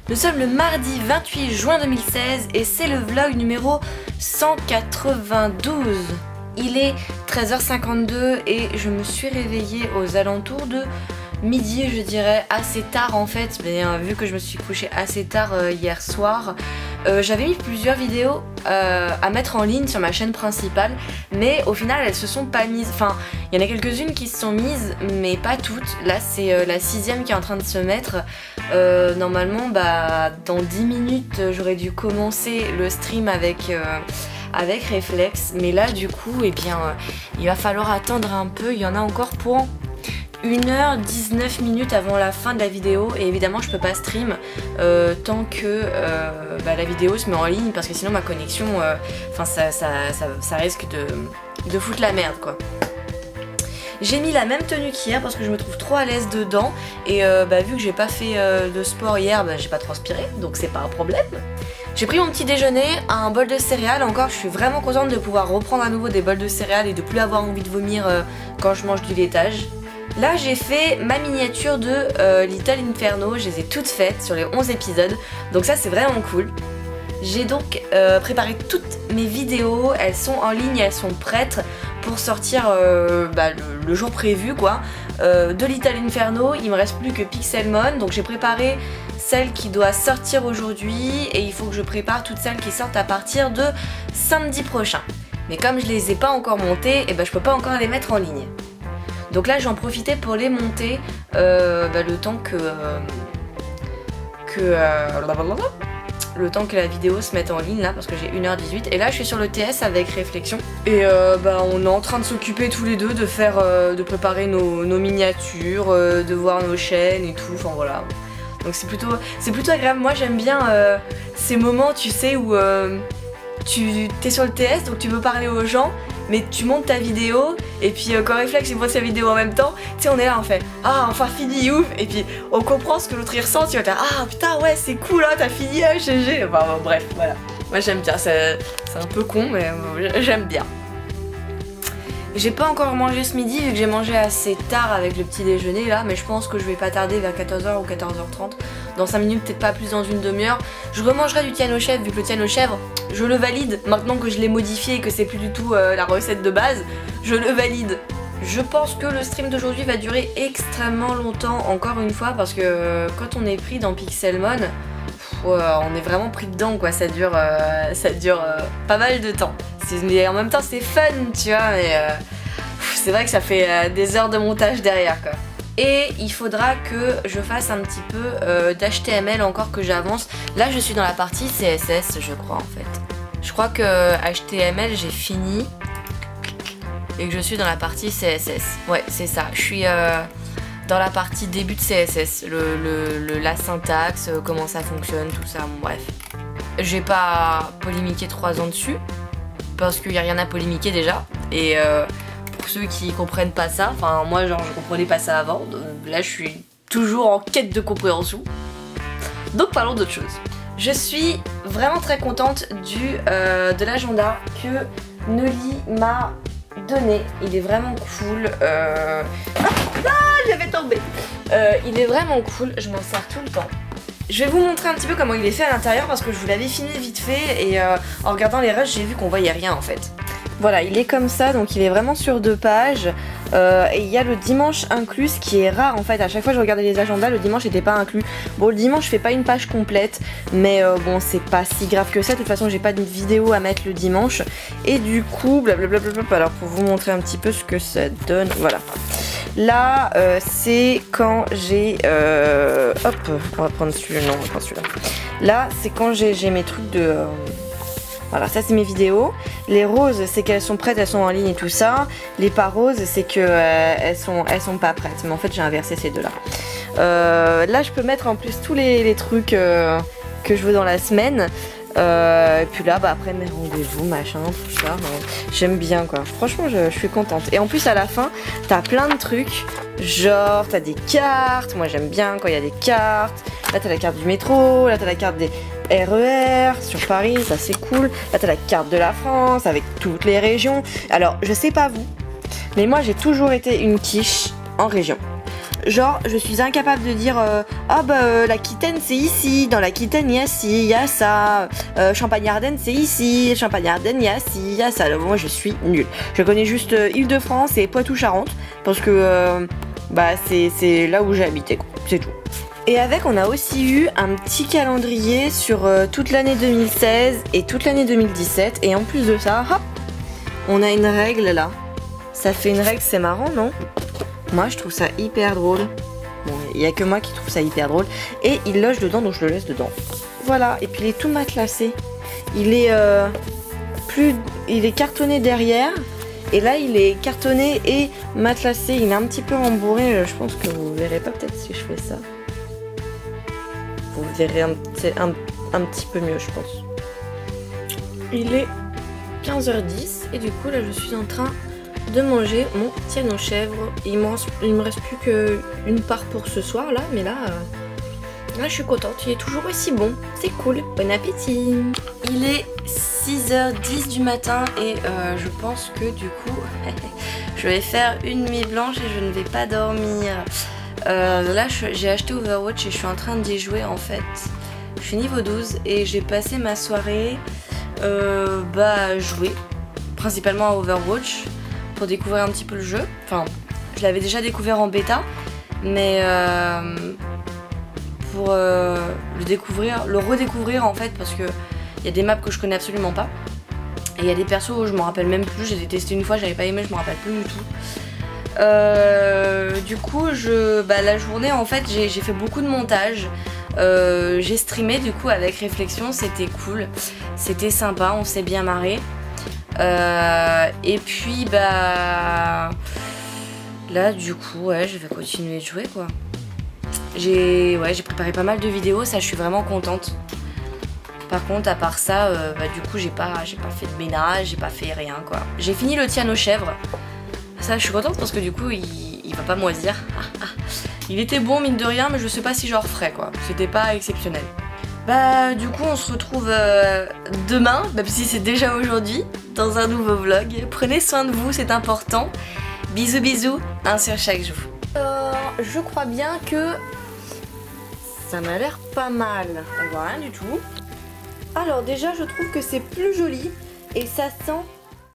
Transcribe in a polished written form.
Nous sommes le mardi 28 juin 2016 et c'est le vlog numéro 192. Il est 13h52 et je me suis réveillée aux alentours de midi, je dirais, assez tard en fait, mais vu que je me suis couchée assez tard hier soir, j'avais mis plusieurs vidéos à mettre en ligne sur ma chaîne principale, mais au final elles se sont pas mises, enfin il y en a quelques-unes qui se sont mises, mais pas toutes. Là c'est la 6ème qui est en train de se mettre. Normalement dans 10 minutes j'aurais dû commencer le stream avec Reflex, mais là du coup il va falloir attendre un peu, il y en a encore pour 1h19 minutes avant la fin de la vidéo et évidemment je peux pas stream tant que la vidéo se met en ligne parce que sinon ma connexion, ça risque de foutre la merde quoi. J'ai mis la même tenue qu'hier parce que je me trouve trop à l'aise dedans et vu que j'ai pas fait de sport hier, j'ai pas transpiré donc c'est pas un problème. J'ai pris mon petit déjeuner, un bol de céréales. Encore, je suis vraiment contente de pouvoir reprendre à nouveau des bols de céréales et de plus avoir envie de vomir quand je mange du laitage. Là j'ai fait ma miniature de Little Inferno, je les ai toutes faites sur les 11 épisodes, donc ça c'est vraiment cool. J'ai donc préparé toutes mes vidéos, elles sont en ligne, elles sont prêtes pour sortir le jour prévu quoi. De Little Inferno, il me reste plus que Pixelmon, donc j'ai préparé celle qui doit sortir aujourd'hui et il faut que je prépare toutes celles qui sortent à partir de samedi prochain. Mais comme je les ai pas encore montées, je peux pas encore les mettre en ligne. Donc là j'en profitais pour les monter le temps que la vidéo se mette en ligne là parce que j'ai 1h18 et là je suis sur le TS avec Réflexion et on est en train de s'occuper tous les deux de faire de préparer nos miniatures, de voir nos chaînes et tout, enfin voilà. Donc c'est plutôt agréable. Moi j'aime bien ces moments tu sais où tu es sur le TS donc tu veux parler aux gens mais tu montes ta vidéo et puis quand Réflex il voit sa vidéo en même temps, tu sais on est là on fait ah enfin fini ouf et puis on comprend ce que l'autre il ressent, tu vas dire ah putain ouais c'est cool hein t'as fini GG, bref voilà. Moi j'aime bien, c'est un peu con mais j'aime bien. J'ai pas encore mangé ce midi vu que j'ai mangé assez tard avec le petit déjeuner là, mais je pense que je vais pas tarder vers 14h ou 14h30. Dans 5 minutes, peut-être pas plus, dans une demi-heure. Je remangerai du tian aux chèvres vu que le tian aux chèvres, je le valide. Maintenant que je l'ai modifié et que c'est plus du tout la recette de base, je le valide. Je pense que le stream d'aujourd'hui va durer extrêmement longtemps, encore une fois, parce que quand on est pris dans Pixelmon, on est vraiment pris dedans quoi, ça dure pas mal de temps. Mais en même temps c'est fun tu vois, mais c'est vrai que ça fait des heures de montage derrière quoi. Et il faudra que je fasse un petit peu d'HTML encore que j'avance. Là je suis dans la partie CSS je crois en fait. Je crois que HTML j'ai fini et que je suis dans la partie CSS. Ouais c'est ça, je suis dans la partie début de CSS, la syntaxe, comment ça fonctionne, tout ça, bon, bref. J'ai pas polémiqué 3 ans dessus, parce qu'il n'y a rien à polémiquer déjà, et pour ceux qui comprennent pas ça, enfin moi genre je comprenais pas ça avant, donc là je suis toujours en quête de compréhension. Donc parlons d'autre chose. Je suis vraiment très contente de l'agenda que Noli m'a donné, il est vraiment cool. J'avais tombé. Il est vraiment cool, je m'en sers tout le temps. Je vais vous montrer un petit peu comment il est fait à l'intérieur parce que je vous l'avais filmé vite fait et en regardant les rushs j'ai vu qu'on voyait rien en fait. Voilà, il est comme ça, donc il est vraiment sur 2 pages et il y a le dimanche inclus, ce qui est rare en fait. À chaque fois que je regardais les agendas, le dimanche n'était pas inclus. Bon, le dimanche je fais pas une page complète, mais bon c'est pas si grave que ça. De toute façon j'ai pas de vidéo à mettre le dimanche et du coup blablabla. Alors pour vous montrer un petit peu ce que ça donne, voilà. Là c'est quand j'ai hop, on va prendre celui-là, non on va prendre celui-là. Là c'est quand j'ai mes trucs de voilà, ça c'est mes vidéos. Les roses, c'est qu'elles sont prêtes, elles sont en ligne et tout ça. Les pas roses, c'est que elles sont pas prêtes. Mais en fait, j'ai inversé ces deux-là. Là, je peux mettre en plus tous les trucs que je veux dans la semaine. Et puis là, après mes rendez-vous, machin, tout ça. J'aime bien quoi. Franchement, je suis contente. Et en plus, à la fin, t'as plein de trucs. Genre, t'as des cartes. Moi, j'aime bien quand il y a des cartes. Là, t'as la carte du métro. Là, t'as la carte des RER sur Paris, ça c'est cool. Là t'as la carte de la France avec toutes les régions. Alors je sais pas vous, mais moi j'ai toujours été une quiche en région. Genre, je suis incapable de dire ah bah l'Aquitaine c'est ici, dans l'Aquitaine il y a ci, il y a ça, Champagne-Ardenne c'est ici, Champagne-Ardenne il y a ci, il y a ça. Alors, moi je suis nulle. Je connais juste Île-de-France et Poitou-Charentes parce que bah c'est là où j'ai habité quoi, c'est tout. Et avec, on a aussi eu un petit calendrier sur toute l'année 2016 et toute l'année 2017. Et en plus de ça, hop, on a une règle là. Ça fait une règle, c'est marrant, non? Moi, je trouve ça hyper drôle. Bon, il n'y a que moi qui trouve ça hyper drôle. Et il loge dedans, donc je le laisse dedans. Voilà, et puis il est tout matelassé. Il est, il est cartonné derrière. Et là, il est cartonné et matelassé. Il est un petit peu rembourré. Je pense que vous verrez pas peut-être si je fais ça. Vous verrez un petit peu mieux, je pense. Il est 15h10 et du coup là je suis en train de manger mon tiène aux chèvres. Il me reste plus qu'une part pour ce soir là, mais là je suis contente, il est toujours aussi bon, c'est cool, bon appétit. Il est 6h10 du matin et je pense que du coup je vais faire une nuit blanche et je ne vais pas dormir. Là j'ai acheté Overwatch et je suis en train d'y jouer en fait. Je suis niveau 12 et j'ai passé ma soirée à jouer principalement à Overwatch pour découvrir un petit peu le jeu. Enfin, je l'avais déjà découvert en bêta, mais pour le redécouvrir en fait, parce que il y a des maps que je connais absolument pas et il y a des persos où je me rappelle même plus. J'ai testé une fois, j'avais pas aimé, je me rappelle plus du tout. Du coup, la journée en fait, j'ai fait beaucoup de montage. J'ai streamé du coup avec Réflexion, c'était cool, c'était sympa, on s'est bien marré. Et puis là du coup ouais, je vais continuer de jouer quoi. J'ai préparé pas mal de vidéos, ça je suis vraiment contente. Par contre à part ça, du coup j'ai pas fait de ménage, j'ai pas fait rien quoi. J'ai fini le tiène aux chèvres. Ça je suis contente parce que du coup il va pas moisir. Il était bon mine de rien, mais je sais pas si j'en referai quoi. C'était pas exceptionnel. Du coup on se retrouve demain, même si c'est déjà aujourd'hui, dans un nouveau vlog. Prenez soin de vous, c'est important. Bisous bisous, un sur chaque jour. Je crois bien que ça m'a l'air pas mal. On voit rien du tout. Alors déjà je trouve que c'est plus joli et ça sent